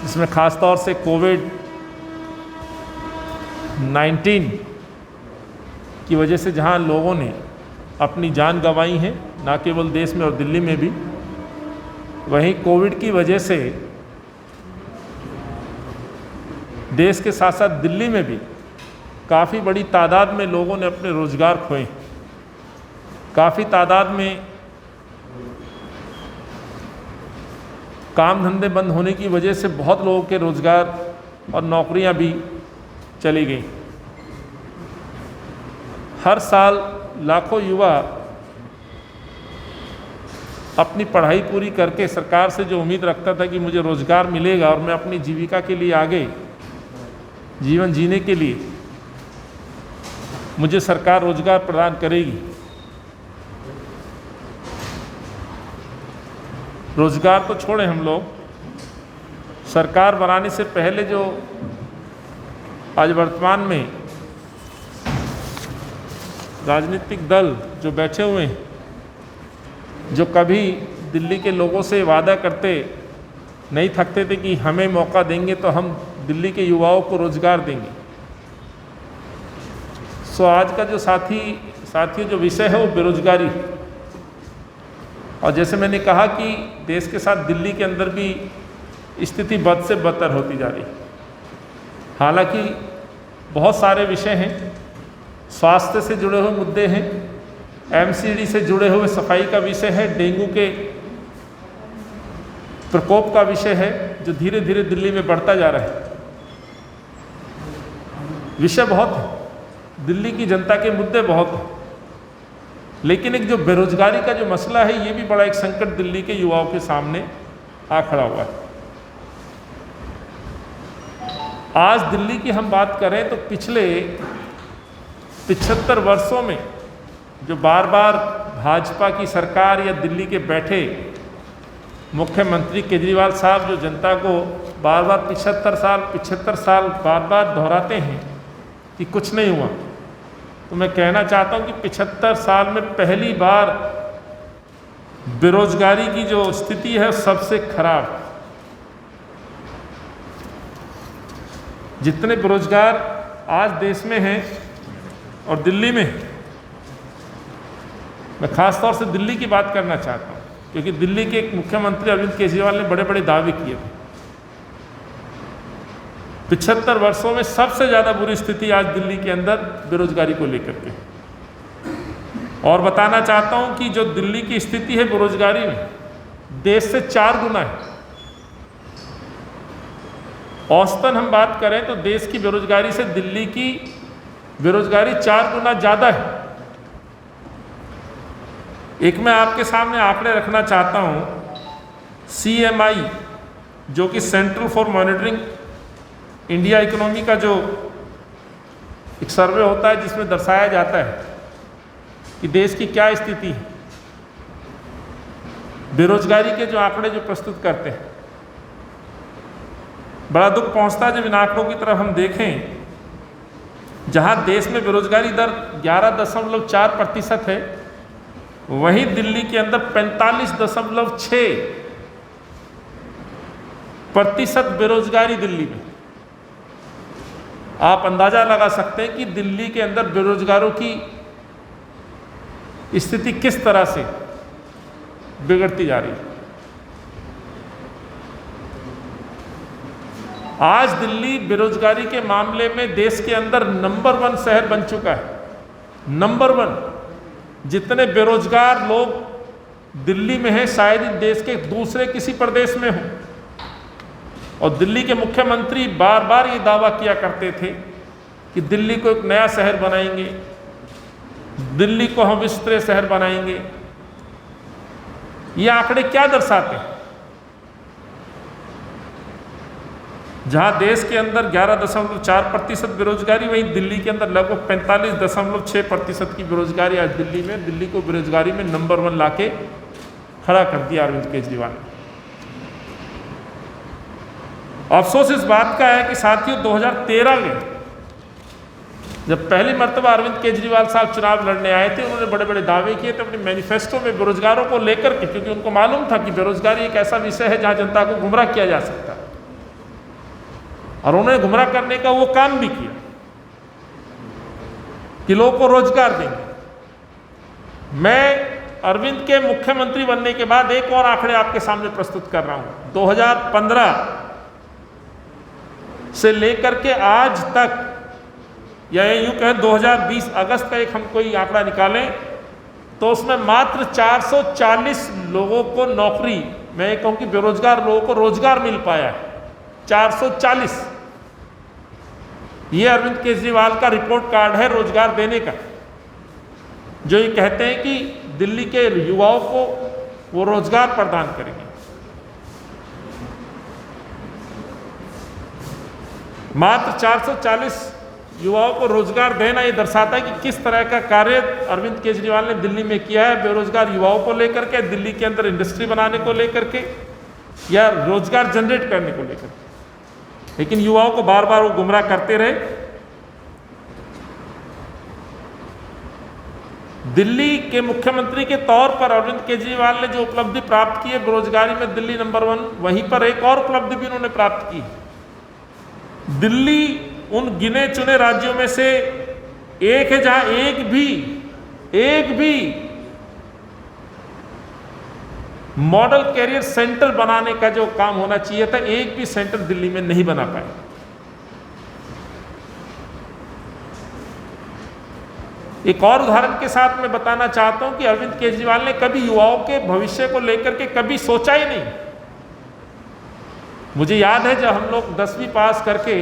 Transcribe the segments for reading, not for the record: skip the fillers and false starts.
जिसमें ख़ास तौर से कोविड-19 की वजह से जहां लोगों ने अपनी जान गंवाई है, ना केवल देश में और दिल्ली में भी, वहीं कोविड की वजह से देश के साथ साथ दिल्ली में भी काफ़ी बड़ी तादाद में लोगों ने अपने रोज़गार खोए। काफ़ी तादाद में काम धंधे बंद होने की वजह से बहुत लोगों के रोज़गार और नौकरियां भी चली गई। हर साल लाखों युवा अपनी पढ़ाई पूरी करके सरकार से जो उम्मीद रखता था कि मुझे रोज़गार मिलेगा और मैं अपनी जीविका के लिए आगे जीवन जीने के लिए मुझे सरकार रोज़गार प्रदान करेगी, रोज़गार तो छोड़ें, हम लोग सरकार बनाने से पहले जो आज वर्तमान में राजनीतिक दल जो बैठे हुए हैं, जो कभी दिल्ली के लोगों से वादा करते नहीं थकते थे कि हमें मौका देंगे तो हम दिल्ली के युवाओं को रोज़गार देंगे। सो आज का जो साथी जो विषय है वो बेरोजगारी। और जैसे मैंने कहा कि देश के साथ दिल्ली के अंदर भी स्थिति बद से बदतर होती जा रही है। हालांकि बहुत सारे विषय हैं, स्वास्थ्य से जुड़े हुए मुद्दे हैं, एमसीडी से जुड़े हुए सफाई का विषय है, डेंगू के प्रकोप का विषय है जो धीरे धीरे दिल्ली में बढ़ता जा रहा है। विषय बहुत है, दिल्ली की जनता के मुद्दे बहुत हैं, लेकिन एक जो बेरोजगारी का जो मसला है, ये भी बड़ा एक संकट दिल्ली के युवाओं के सामने आ खड़ा हुआ है। आज दिल्ली की हम बात करें तो पिछले 75 वर्षों में जो बार बार भाजपा की सरकार या दिल्ली के बैठे मुख्यमंत्री केजरीवाल साहब जो जनता को बार बार 75 साल बार बार दोहराते हैं कि कुछ नहीं हुआ, तो मैं कहना चाहता हूं कि 75 साल में पहली बार बेरोजगारी की जो स्थिति है सबसे खराब। जितने बेरोजगार आज देश में हैं और दिल्ली में, मैं खास तौर से दिल्ली की बात करना चाहता हूं क्योंकि दिल्ली के एक मुख्यमंत्री अरविंद केजरीवाल ने बड़े बड़े दावे किए थे। 75 वर्षों में सबसे ज़्यादा बुरी स्थिति आज दिल्ली के अंदर बेरोजगारी को लेकर के। और बताना चाहता हूं कि जो दिल्ली की स्थिति है बेरोजगारी में, देश से 4 गुना है। औसतन हम बात करें तो देश की बेरोजगारी से दिल्ली की बेरोजगारी 4 गुना ज़्यादा है। एक मैं आपके सामने आंकड़े रखना चाहता हूं, CMI जो कि central for monitoring India economy का जो एक सर्वे होता है जिसमें दर्शाया जाता है कि देश की क्या स्थिति है, बेरोजगारी के जो आंकड़े जो प्रस्तुत करते हैं, बड़ा दुख पहुंचता है जब इन आंकड़ों की तरफ हम देखें। जहां देश में बेरोजगारी दर 11.4% है, वहीं दिल्ली के अंदर 45.6% बेरोजगारी दिल्ली में। आप अंदाजा लगा सकते हैं कि दिल्ली के अंदर बेरोजगारों की स्थिति किस तरह से बिगड़ती जा रही है। आज दिल्ली बेरोजगारी के मामले में देश के अंदर नंबर 1 शहर बन चुका है। नंबर 1 जितने बेरोजगार लोग दिल्ली में हैं शायद देश के दूसरे किसी प्रदेश में हों। और दिल्ली के मुख्यमंत्री बार बार ये दावा किया करते थे कि दिल्ली को एक नया शहर बनाएंगे, दिल्ली को हम विश्व शहर बनाएंगे। ये आंकड़े क्या दर्शाते हैं? जहां देश के अंदर 11.4% बेरोजगारी, वहीं दिल्ली के अंदर लगभग 45.6% की बेरोजगारी आज दिल्ली में। दिल्ली को बेरोजगारी में नंबर 1 लाके खड़ा कर दिया अरविंद केजरीवाल ने। अफसोस इस बात का है कि साथियों 2013 में जब पहली मर्तबा अरविंद केजरीवाल साहब चुनाव लड़ने आए थे, उन्होंने बड़े बड़े दावे किए थे अपने मैनिफेस्टो में बेरोजगारों को लेकर के, क्योंकि उनको मालूम था कि बेरोजगारी एक ऐसा विषय है जहां जनता को गुमराह किया जा सकता है। और उन्होंने गुमराह करने का वो काम भी किया कि लोगों को रोजगार देंगे। मैं अरविंद के मुख्यमंत्री बनने के बाद एक और आंकड़े आपके सामने प्रस्तुत कर रहा हूं। 2015 से लेकर के आज तक, या यूं कहें 2020 अगस्त का एक हम कोई आंकड़ा निकालें तो उसमें मात्र 440 लोगों को नौकरी, मैं ये कहूं कि बेरोजगार लोगों को रोजगार मिल पाया है। 440। ये अरविंद केजरीवाल का रिपोर्ट कार्ड है रोजगार देने का, जो ये कहते हैं कि दिल्ली के युवाओं को वो रोजगार प्रदान करेंगे। मात्र 440 युवाओं को रोजगार देना ये दर्शाता है कि किस तरह का कार्य अरविंद केजरीवाल ने दिल्ली में किया है, बेरोजगार युवाओं को लेकर के, दिल्ली के अंदर इंडस्ट्री बनाने को लेकर के या रोजगार जनरेट करने को लेकर। लेकिन युवाओं को बार बार वो गुमराह करते रहे। दिल्ली के मुख्यमंत्री के तौर पर अरविंद केजरीवाल ने जो उपलब्धि प्राप्त की है बेरोजगारी में, दिल्ली नंबर 1, वहीं पर एक और उपलब्धि भी उन्होंने प्राप्त की। दिल्ली उन गिने चुने राज्यों में से एक है जहां एक भी मॉडल कैरियर सेंटर बनाने का जो काम होना चाहिए था, एक भी सेंटर दिल्ली में नहीं बना पाए। एक और उदाहरण के साथ मैं बताना चाहता हूं कि अरविंद केजरीवाल ने कभी युवाओं के भविष्य को लेकर के कभी सोचा ही नहीं। मुझे याद है जब हम लोग 10वीं पास करके,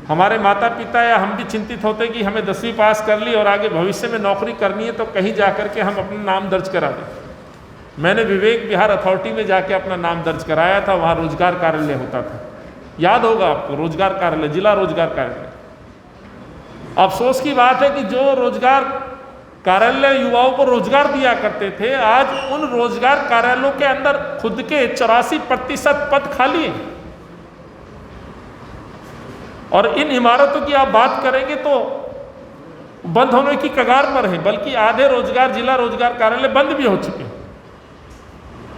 हमारे माता पिता या हम भी चिंतित होते कि हमें 10वीं पास कर ली और आगे भविष्य में नौकरी करनी है तो कहीं जाकर के हम अपना नाम दर्ज करा दें। मैंने विवेक विहार अथॉरिटी में जाके अपना नाम दर्ज कराया था। वहाँ रोजगार कार्यालय होता था, याद होगा आपको, रोजगार कार्यालय, जिला रोजगार कार्यालय। अफसोस की बात है कि जो रोजगार कार्यालय युवाओं को रोजगार दिया करते थे, आज उन रोजगार कार्यालयों के अंदर खुद के 84% पद खाली हैं। और इन इमारतों की आप बात करेंगे तो बंद होने की कगार पर है, बल्कि आधे रोजगार जिला रोजगार कार्यालय बंद भी हो चुके हैं।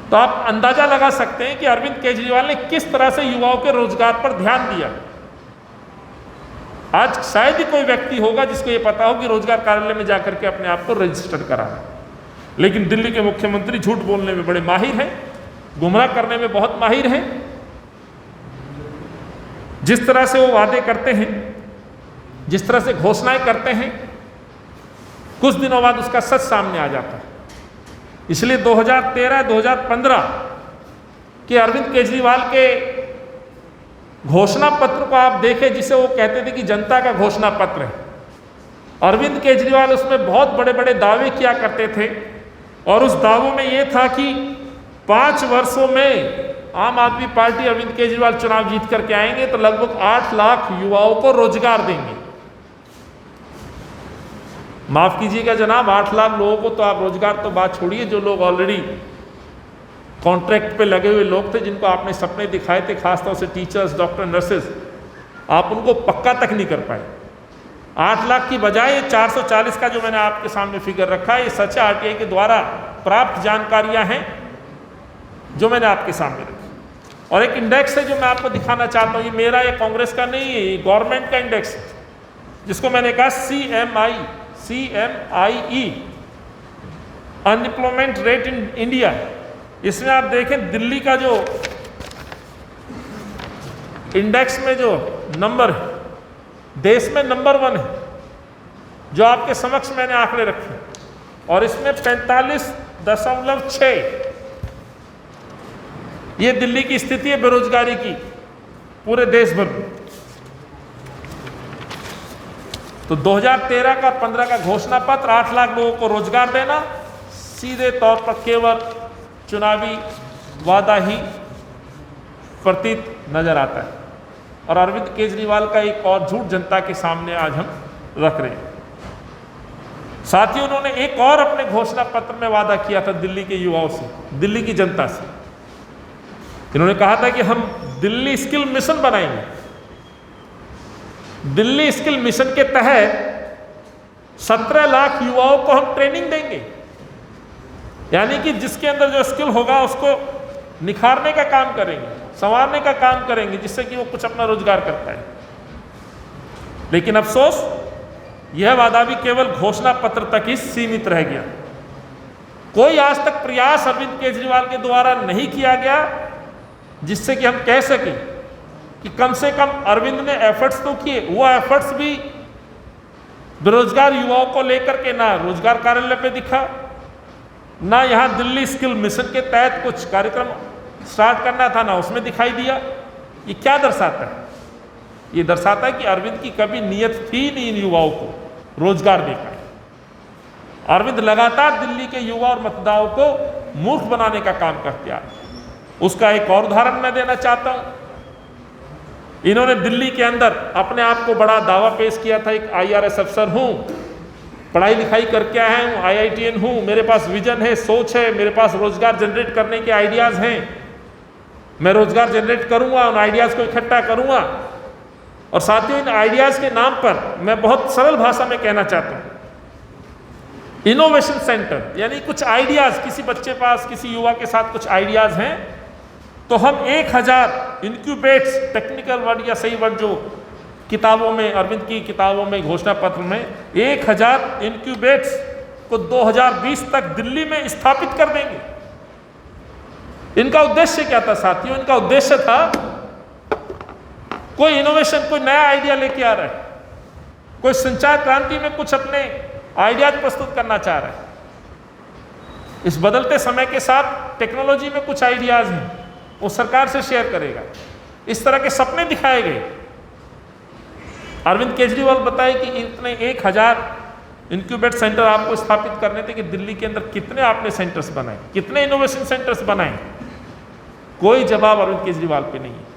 तो आप अंदाजा लगा सकते हैं कि अरविंद केजरीवाल ने किस तरह से युवाओं के रोजगार पर ध्यान दिया। आज शायद ही कोई व्यक्ति होगा जिसको ये पता हो कि रोजगार कार्यालय में जाकर के अपने आप को रजिस्टर कराना। लेकिन दिल्ली के मुख्यमंत्री झूठ बोलने में बड़े माहिर हैं, गुमराह करने में बहुत माहिर हैं। जिस तरह से वो वादे करते हैं, जिस तरह से घोषणाएं करते हैं, कुछ दिनों बाद उसका सच सामने आ जाता है। इसलिए 2013-2015 के अरविंद केजरीवाल के घोषणा पत्र को आप देखें, जिसे वो कहते थे कि जनता का घोषणा पत्र है। अरविंद केजरीवाल उसमें बहुत बड़े बड़े दावे किया करते थे और उस दावों में ये था कि 5 वर्षों में आम आदमी पार्टी, अरविंद केजरीवाल चुनाव जीत करके आएंगे तो लगभग 8 लाख युवाओं को रोजगार देंगे। माफ कीजिएगा जनाब, 8 लाख लोगों को तो आप रोजगार तो बात छोड़िए, जो लोग ऑलरेडी कॉन्ट्रैक्ट पे लगे हुए लोग थे, जिनको आपने सपने दिखाए थे, खासतौर से टीचर्स, डॉक्टर, नर्सेज, आप उनको पक्का तक नहीं कर पाए। 8 लाख की बजाय ये 440 का जो मैंने आपके सामने फिगर रखा है, ये सच आरटीआई के द्वारा प्राप्त जानकारियां हैं जो मैंने आपके सामने रखी। और एक इंडेक्स है जो मैं आपको दिखाना चाहता हूँ, ये मेरा, ये कांग्रेस का नहीं है, ये गवर्नमेंट का इंडेक्स है, जिसको मैंने कहा CMIE, unemployment rate in India. इसमें आप देखें दिल्ली का जो इंडेक्स में जो नंबर है, देश में नंबर 1 है, जो आपके समक्ष मैंने आंकड़े रखे, और इसमें 45.6 ये दिल्ली की स्थिति है बेरोजगारी की पूरे देश भर में। तो 2013 का 15 का घोषणा पत्र 8 लाख लोगों को रोजगार देना सीधे तौर पर केवल चुनावी वादा ही प्रतीत नजर आता है। और अरविंद केजरीवाल का एक और झूठ जनता के सामने आज हम रख रहे हैं। साथियों, उन्होंने एक और अपने घोषणा पत्र में वादा किया था दिल्ली के युवाओं से, दिल्ली की जनता से। इन्होंने कहा था कि हम दिल्ली स्किल मिशन बनाएंगे। दिल्ली स्किल मिशन के तहत 17 लाख युवाओं को हम ट्रेनिंग देंगे, यानी कि जिसके अंदर जो स्किल होगा उसको निखारने का काम करेंगे। संवारने का काम करेंगे जिससे कि वो कुछ अपना रोजगार करता है। लेकिन अफसोस यह वादा भी केवल घोषणा पत्र तक ही सीमित रह गया। कोई आज तक प्रयास अरविंद केजरीवाल के द्वारा नहीं किया गया जिससे कि हम कह सकें कि कम से कम अरविंद ने एफर्ट्स तो किए। वो एफर्ट्स भी बेरोजगार युवाओं को लेकर के ना रोजगार कार्यालय पे दिखा, ना यहाँ दिल्ली स्किल मिशन के तहत कुछ कार्यक्रम स्टार्ट करना था, ना उसमें दिखाई दिया। ये क्या दर्शाता है? ये दर्शाता है कि अरविंद की कभी नीयत थी नहीं इन युवाओं को रोजगार देकर। अरविंद लगातार दिल्ली के युवा और मतदाताओं को मूर्ख बनाने का काम करते आ रहे। उसका एक और उदाहरण मैं देना चाहता हूं। इन्होंने दिल्ली के अंदर अपने आप को बड़ा दावा पेश किया था, एक IRS अफसर हूं, पढ़ाई लिखाई करके आया हूं, IITian हूं, मेरे पास विजन है, सोच है, मेरे पास रोजगार जनरेट करने के आइडियाज हैं, मैं रोजगार जनरेट करूंगा, उन आइडियाज को इकट्ठा करूंगा। और साथियों, इन आइडियाज के नाम पर मैं बहुत सरल भाषा में कहना चाहता हूं, इनोवेशन सेंटर, यानी कुछ आइडियाज, किसी बच्चे पास, किसी युवा के साथ कुछ आइडियाज हैं तो हम 1000 इनक्यूबेट्स, टेक्निकल वर्ड या सही वर्ड जो किताबों में, अरविंद की किताबों में, घोषणा पत्र में 1000 इनक्यूबेट्स को 2020 तक दिल्ली में स्थापित कर देंगे। इनका उद्देश्य क्या था साथियों? इनका उद्देश्य था कोई इनोवेशन, कोई नया आइडिया लेके आ रहा है, कोई संचार क्रांति में कुछ अपने आइडियाज प्रस्तुत करना चाह रहा है। इस बदलते समय के साथ टेक्नोलॉजी में कुछ आइडियाज हैं, वो सरकार से शेयर करेगा। इस तरह के सपने दिखाए गए। अरविंद केजरीवाल बताए कि इतने 1000 इंक्यूबेट सेंटर आपको स्थापित करने थे कि दिल्ली के अंदर कितने आपने सेंटर्स बनाए, कितने इनोवेशन सेंटर्स बनाए? कोई जवाब अरविंद केजरीवाल पे नहीं है।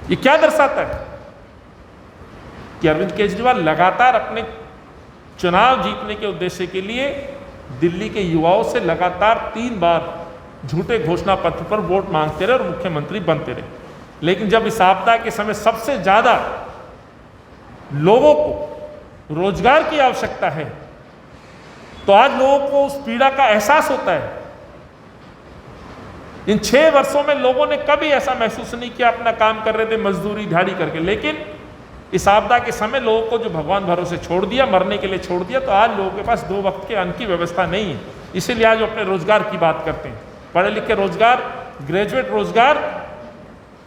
ये क्या दर्शाता है कि अरविंद केजरीवाल लगातार अपने चुनाव जीतने के उद्देश्य के लिए दिल्ली के युवाओं से लगातार 3 बार झूठे घोषणा पत्र पर वोट मांगते रहे और मुख्यमंत्री बनते रहे। लेकिन जब इस आपदा के समय सबसे ज्यादा लोगों को रोजगार की आवश्यकता है तो आज लोगों को उस पीड़ा का एहसास होता है। इन 6 वर्षों में लोगों ने कभी ऐसा महसूस नहीं किया अपना काम कर रहे थे मजदूरी दिहाड़ी करके, लेकिन इस आपदा के समय लोगों को जो भगवान भरोसे छोड़ दिया, मरने के लिए छोड़ दिया, तो आज लोगों के पास 2 वक्त के अन्न की व्यवस्था नहीं है। इसीलिए आज वो अपने रोजगार की बात करते हैं, पढ़े लिखे रोजगार, ग्रेजुएट रोजगार।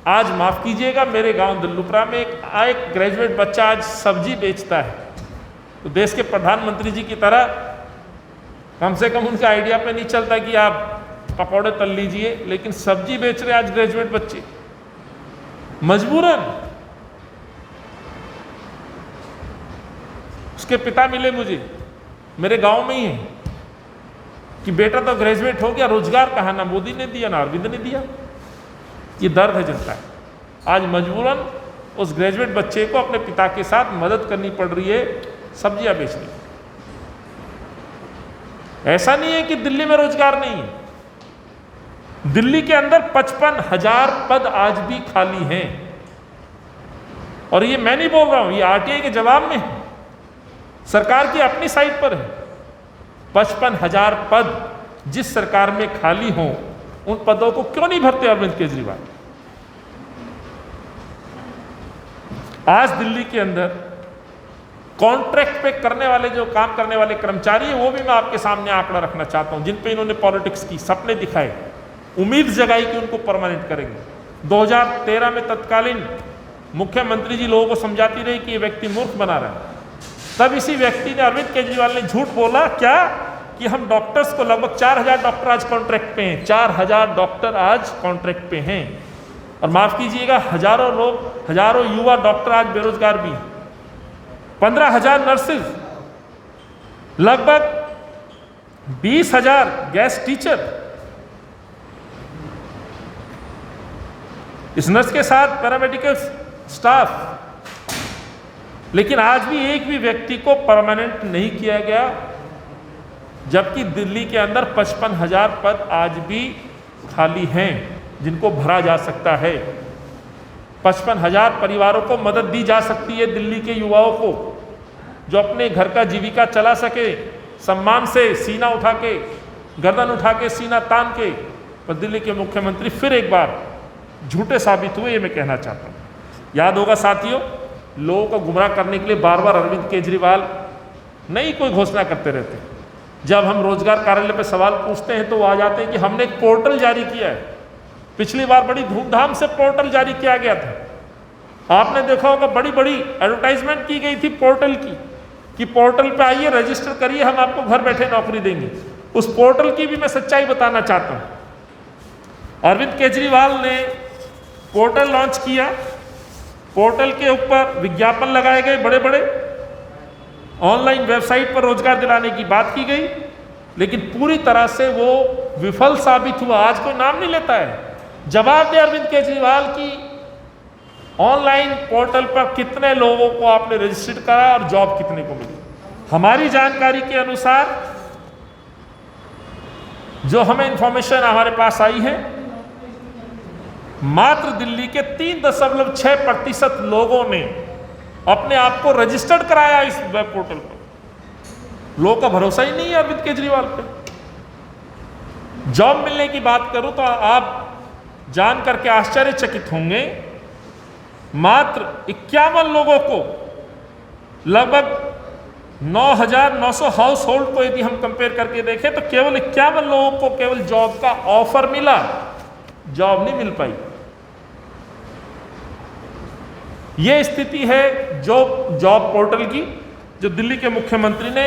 आज माफ कीजिएगा, मेरे गांव दिल्लुपुरा में एक ग्रेजुएट बच्चा आज सब्जी बेचता है, तो देश के प्रधानमंत्री जी की तरह कम से कम उनका आइडिया पे नहीं चलता कि आप पकौड़े तल लीजिए, लेकिन सब्जी बेच रहे आज ग्रेजुएट बच्चे मजबूरन। उसके पिता मिले मुझे, मेरे गांव में ही है, कि बेटा तो ग्रेजुएट हो गया, रोजगार कहाँ? ना मोदी ने दिया, ना अरविंद ने दिया। ये दर्द है जनता है। आज मजबूरन उस ग्रेजुएट बच्चे को अपने पिता के साथ मदद करनी पड़ रही है सब्जियां बेचने। ऐसा नहीं है कि दिल्ली में रोजगार नहीं है, दिल्ली के अंदर 55,000 पद आज भी खाली हैं। और ये मैं नहीं बोल रहा हूं, ये RTI के जवाब में है, सरकार की अपनी साइट पर है। 55,000 पद जिस सरकार में खाली हों, उन पदों को क्यों नहीं भरते अरविंद केजरीवाल? आज दिल्ली के अंदर कॉन्ट्रैक्ट पे करने वाले, जो काम करने वाले कर्मचारी हैं, वो भी मैं आपके सामने आंकड़ा रखना चाहता हूं, जिन पे इन्होंने पॉलिटिक्स की, सपने दिखाए, उम्मीद जगाई कि उनको परमानेंट करेंगे। 2013 में तत्कालीन मुख्यमंत्री जी लोगों को समझाती रही कि ये व्यक्ति मूर्ख बना रहा है। तब इसी व्यक्ति ने, अरविंद केजरीवाल ने झूठ बोला क्या? कि हम डॉक्टर्स को, लगभग 4000 डॉक्टर आज कॉन्ट्रैक्ट पे हैं, 4000 डॉक्टर आज कॉन्ट्रैक्ट पे हैं। और माफ कीजिएगा, हजारों लोग, हजारों युवा डॉक्टर आज बेरोजगार भी हैं। 15,000 नर्सेज, लगभग 20,000 गेस्ट टीचर, इस नर्स के साथ पैरामेडिकल स्टाफ। लेकिन आज भी एक भी व्यक्ति को परमानेंट नहीं किया गया, जबकि दिल्ली के अंदर 55,000 पद आज भी खाली हैं जिनको भरा जा सकता है। 55,000 परिवारों को मदद दी जा सकती है, दिल्ली के युवाओं को, जो अपने घर का जीविका चला सके सम्मान से, सीना उठा के, गर्दन उठा के, सीना तान के। पर दिल्ली के मुख्यमंत्री फिर एक बार झूठे साबित हुए, ये मैं कहना चाहता हूँ। याद होगा साथियों, लोगों को गुमराह करने के लिए बार बार अरविंद केजरीवाल नई कोई घोषणा करते रहते हैं। जब हम रोजगार कार्यालय पे सवाल पूछते हैं तो वो आ जाते हैं कि हमने एक पोर्टल जारी किया है। पिछली बार बड़ी धूमधाम से पोर्टल जारी किया गया था, आपने देखा होगा, बड़ी बड़ी एडवर्टाइजमेंट की गई थी पोर्टल की, कि पोर्टल पे आइए, रजिस्टर करिए, हम आपको घर बैठे नौकरी देंगे। उस पोर्टल की भी मैं सच्चाई बताना चाहता हूँ। अरविंद केजरीवाल ने पोर्टल लॉन्च किया, पोर्टल के ऊपर विज्ञापन लगाए गए, बड़े बड़े ऑनलाइन वेबसाइट पर रोजगार दिलाने की बात की गई, लेकिन पूरी तरह से वो विफल साबित हुआ। आज कोई नाम नहीं लेता है। जवाब दे अरविंद केजरीवाल की ऑनलाइन पोर्टल पर कितने लोगों को आपने रजिस्टर्ड करा और जॉब कितने को मिली। हमारी जानकारी के अनुसार, जो हमें इंफॉर्मेशन हमारे पास आई है, मात्र दिल्ली के 3.6% लोगों ने अपने आप को रजिस्टर्ड कराया इस वेब पोर्टल पर। लोगों का भरोसा ही नहीं है अरविंद केजरीवाल पे। जॉब मिलने की बात करूं तो आप जान करके आश्चर्यचकित होंगे, मात्र 51 लोगों को, लगभग 9,900 हाउस होल्ड को यदि हम कंपेयर करके देखें तो केवल 51 लोगों को केवल जॉब का ऑफर मिला, जॉब नहीं मिल पाई। यह स्थिति है जो जॉब पोर्टल की, जो दिल्ली के मुख्यमंत्री ने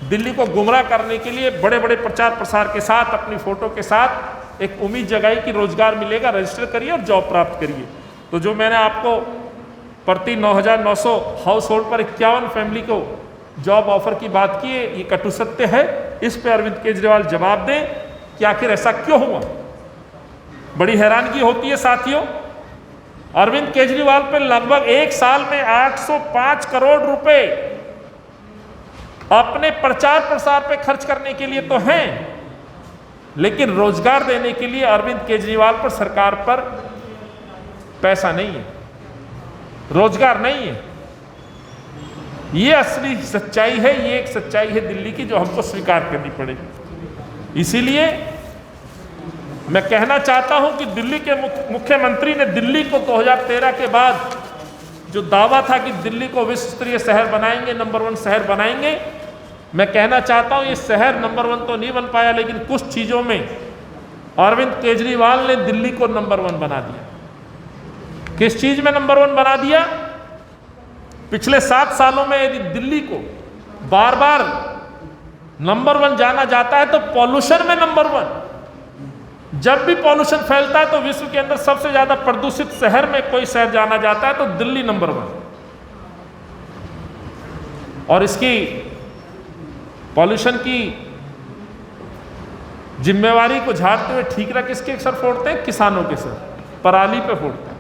दिल्ली को गुमराह करने के लिए बड़े बड़े प्रचार प्रसार के साथ, अपनी फोटो के साथ एक उम्मीद जगाई कि रोजगार मिलेगा, रजिस्टर करिए और जॉब प्राप्त करिए। तो जो मैंने आपको प्रति 9,900 हाउस होल्ड पर 51 फैमिली को जॉब ऑफर की बात की है, ये कटु सत्य है। इस पे अरविंद केजरीवाल जवाब दें कि आखिर ऐसा क्यों हुआ। बड़ी हैरानगी होती है साथियों, अरविंद केजरीवाल पे लगभग एक साल में 805 करोड़ रुपए अपने प्रचार प्रसार पे खर्च करने के लिए तो हैं, लेकिन रोजगार देने के लिए अरविंद केजरीवाल पर, सरकार पर पैसा नहीं है, रोजगार नहीं है। ये असली सच्चाई है, ये एक सच्चाई है दिल्ली की जो हमको स्वीकार करनी पड़ेगी। इसीलिए मैं कहना चाहता हूं कि दिल्ली के मुख्यमंत्री ने दिल्ली को 2013 के बाद जो दावा था कि दिल्ली को विश्व स्तरीय शहर बनाएंगे, नंबर 1 शहर बनाएंगे, मैं कहना चाहता हूं ये शहर नंबर 1 तो नहीं बन पाया, लेकिन कुछ चीजों में अरविंद केजरीवाल ने दिल्ली को नंबर 1 बना दिया। किस चीज में नंबर 1 बना दिया? पिछले 7 सालों में यदि दिल्ली को बार बार नंबर 1 जाना जाता है तो पॉल्यूशन में नंबर 1। जब भी पॉल्यूशन फैलता है तो विश्व के अंदर सबसे ज्यादा प्रदूषित शहर में कोई शहर जाना जाता है तो दिल्ली नंबर 1। और इसकी पॉल्यूशन की जिम्मेवारी को झाड़ते हुए ठीकरा किसके सर फोड़ते हैं? किसानों के सर, पराली पे फोड़ते हैं।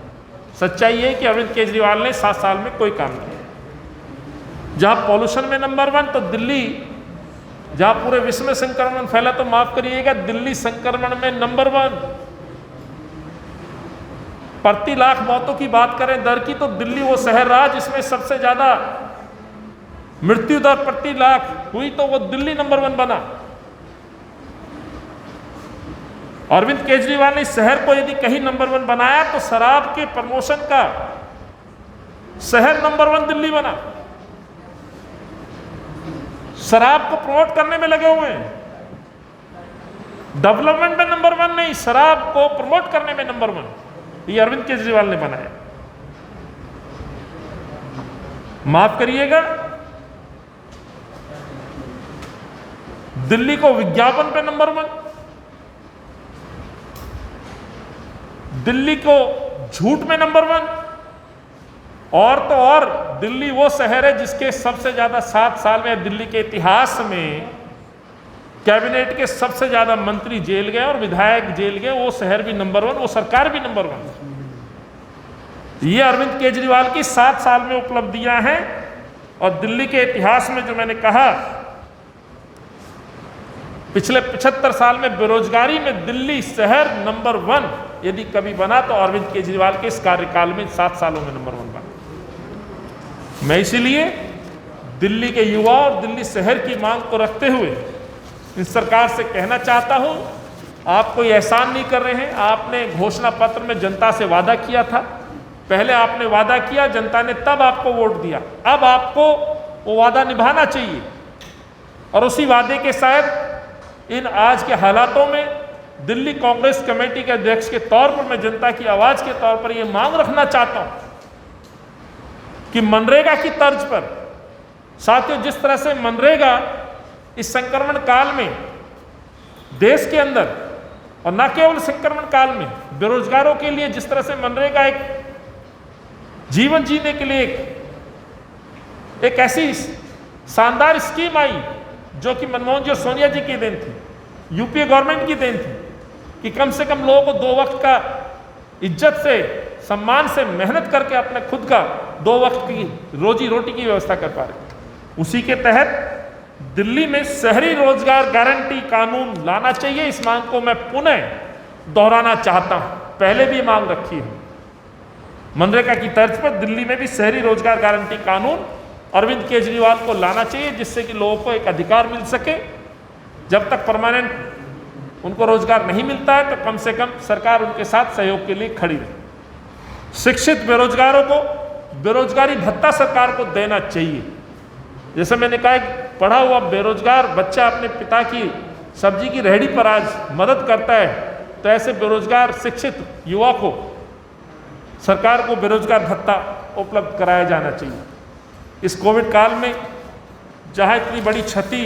सच्चाई ये है कि अरविंद केजरीवाल ने 7 साल में कोई काम नहीं किया। जहां पॉल्यूशन में नंबर 1 तो दिल्ली, जहां पूरे विश्व में संक्रमण फैला तो माफ करिएगा, दिल्ली संक्रमण में नंबर 1। प्रति लाख मौतों की बात करें दर की तो दिल्ली वो शहर रहा जिसमें सबसे ज्यादा मृत्यु दर प्रति लाख हुई, तो वो दिल्ली नंबर 1 बना। अरविंद केजरीवाल ने इस शहर को यदि कहीं नंबर 1 बनाया तो शराब के प्रमोशन का शहर नंबर 1 दिल्ली बना। शराब को प्रमोट करने में लगे हुए हैं, डेवलपमेंट में नंबर 1 नहीं, शराब को प्रमोट करने में नंबर 1। ये अरविंद केजरीवाल ने बनाया। माफ करिएगा, दिल्ली को विज्ञापन पे नंबर 1, दिल्ली को झूठ में नंबर 1, और तो और दिल्ली वो शहर है जिसके सबसे ज्यादा 7 साल में दिल्ली के इतिहास में कैबिनेट के सबसे ज्यादा मंत्री जेल गए और विधायक जेल गए। वो शहर भी नंबर 1, वो सरकार भी नंबर 1। ये अरविंद केजरीवाल की 7 साल में उपलब्धियां हैं। और दिल्ली के इतिहास में जो मैंने कहा, पिछले 75 साल में बेरोजगारी में दिल्ली शहर नंबर 1 यदि कभी बना तो अरविंद केजरीवाल के इस कार्यकाल में 7 सालों में नंबर 1 बना। मैं इसीलिए दिल्ली के युवा और दिल्ली शहर की मांग को रखते हुए इस सरकार से कहना चाहता हूं आप कोई एहसान नहीं कर रहे हैं। आपने घोषणा पत्र में जनता से वादा किया था, पहले आपने वादा किया, जनता ने तब आपको वोट दिया, अब आपको वो वादा निभाना चाहिए। और उसी वादे के साथ इन आज के हालातों में दिल्ली कांग्रेस कमेटी के अध्यक्ष के तौर पर मैं जनता की आवाज के तौर पर यह मांग रखना चाहता हूं कि मनरेगा की तर्ज पर, साथियों, जिस तरह से मनरेगा इस संक्रमण काल में देश के अंदर और न केवल संक्रमण काल में बेरोजगारों के लिए जिस तरह से मनरेगा एक जीवन जीने के लिए एक ऐसी शानदार स्कीम आई जो कि मनमोहन जी और सोनिया जी की देन थी, यूपीए गवर्नमेंट की देन थी, कि कम से कम लोगों को 2 वक्त का इज्जत से, सम्मान से, मेहनत करके अपने खुद का 2 वक्त की रोजी रोटी की व्यवस्था कर पा रहे। उसी के तहत दिल्ली में शहरी रोजगार गारंटी कानून लाना चाहिए। इस मांग को मैं पुनः दोहराना चाहता हूं, पहले भी मांग रखी है। मनरेगा की तर्ज पर दिल्ली में भी शहरी रोजगार गारंटी कानून अरविंद केजरीवाल को लाना चाहिए, जिससे कि लोगों को एक अधिकार मिल सके। जब तक परमानेंट उनको रोजगार नहीं मिलता है तो कम से कम सरकार उनके साथ सहयोग के लिए खड़ी रहे। शिक्षित बेरोजगारों को बेरोजगारी भत्ता सरकार को देना चाहिए। जैसे मैंने कहा, पढ़ा हुआ बेरोजगार बच्चा अपने पिता की सब्जी की रेहड़ी पर आज मदद करता है, तो ऐसे बेरोजगार शिक्षित युवा को सरकार को बेरोजगार भत्ता उपलब्ध कराया जाना चाहिए। इस कोविड काल में जहां इतनी बड़ी क्षति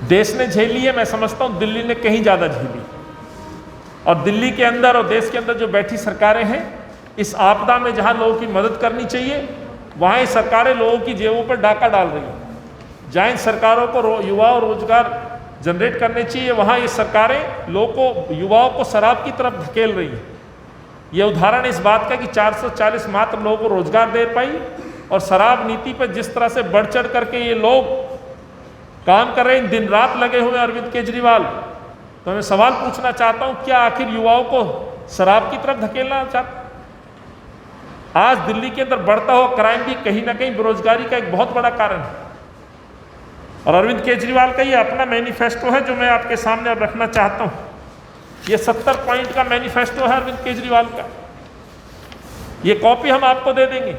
देश ने झेली है, मैं समझता हूं दिल्ली ने कहीं ज्यादा झेली। और दिल्ली के अंदर और देश के अंदर जो बैठी सरकारें हैं, इस आपदा में जहां लोगों की मदद करनी चाहिए वहां ये सरकारें लोगों की जेबों पर डाका डाल रही हैं। जहां इन सरकारों को युवाओं रोजगार जनरेट करने चाहिए, वहां ये सरकारें लोगों को, युवाओं को शराब की तरफ धकेल रही हैं। ये उदाहरण इस बात का कि 440 मात्र लोगों को रोजगार दे पाई, और शराब नीति पर जिस तरह से बढ़ चढ़ करके ये लोग काम कर रहे हैं, दिन रात लगे हुए अरविंद केजरीवाल। तो मैं सवाल पूछना चाहता हूं, क्या आखिर युवाओं को शराब की तरफ धकेलना चाहते? आज दिल्ली के अंदर बढ़ता हुआ क्राइम भी कहीं ना कहीं बेरोजगारी का एक बहुत बड़ा कारण है। और अरविंद केजरीवाल का ये अपना मैनिफेस्टो है जो मैं आपके सामने अब रखना चाहता हूं। ये 70 पॉइंट का मैनिफेस्टो है अरविंद केजरीवाल का। ये कॉपी हम आपको दे देंगे।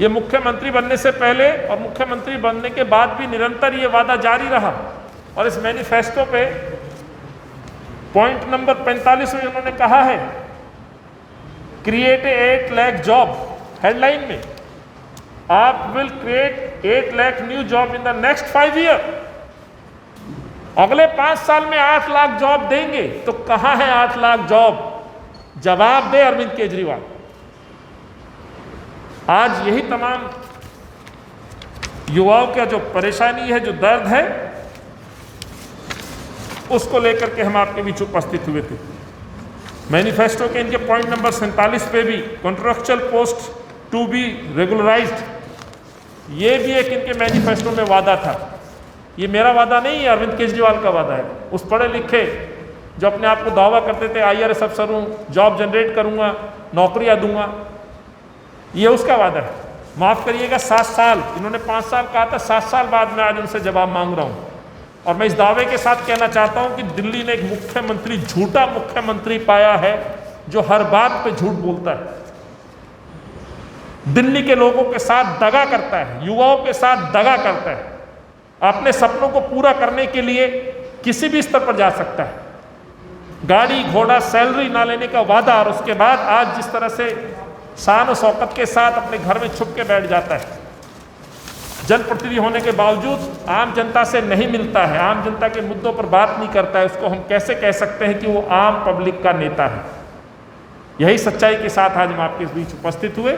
ये मुख्यमंत्री बनने से पहले और मुख्यमंत्री बनने के बाद भी निरंतर ये वादा जारी रहा। और इस मैनिफेस्टो पे पॉइंट नंबर 45 में उन्होंने कहा है, क्रिएट 8 लाख जॉब। हेडलाइन में, आप will create 8 lakh new job in the next 5 year. अगले 5 साल में 8 लाख जॉब देंगे। तो कहां है 8 लाख जॉब? जवाब दे अरविंद केजरीवाल। आज यही तमाम युवाओं का जो परेशानी है, जो दर्द है, उसको लेकर के हम आपके बीच उपस्थित हुए थे। मैनिफेस्टो के इनके पॉइंट नंबर 47 पे भी contractual post to be regularised, ये भी एक इनके मैनिफेस्टो में वादा था। ये मेरा वादा नहीं है, अरविंद केजरीवाल का वादा है। उस पढ़े लिखे जो अपने आप को दावा करते थे IRS अफसर हूँ, जॉब जनरेट करूँगा, नौकरियाँ दूंगा, ये उसका वादा है। माफ़ करिएगा, 7 साल, इन्होंने 5 साल कहा था, 7 साल बाद मैं आज उनसे जवाब मांग रहा हूँ। और मैं इस दावे के साथ कहना चाहता हूँ कि दिल्ली ने एक मुख्यमंत्री, झूठा मुख्यमंत्री पाया है जो हर बात पे झूठ बोलता है, दिल्ली के लोगों के साथ दगा करता है, युवाओं के साथ दगा करता है। अपने सपनों को पूरा करने के लिए किसी भी स्तर पर जा सकता है, गाड़ी घोड़ा सैलरी ना लेने का वादा, और उसके बाद आज जिस तरह से शान और शौकत के साथ अपने घर में छुप के बैठ जाता है। जनप्रतिनिधि होने के बावजूद आम जनता से नहीं मिलता है, आम जनता के मुद्दों पर बात नहीं करता है। उसको हम कैसे कह सकते हैं कि वो आम पब्लिक का नेता है? यही सच्चाई के साथ आज हम आपके बीच उपस्थित हुए।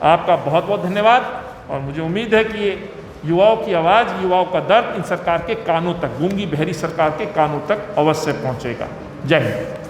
आपका बहुत बहुत धन्यवाद। और मुझे उम्मीद है कि ये युवाओं की आवाज़, युवाओं का दर्द इन सरकार के कानों तक, गूंगी बहरी सरकार के कानों तक अवश्य पहुंचेगा। जय हिंद।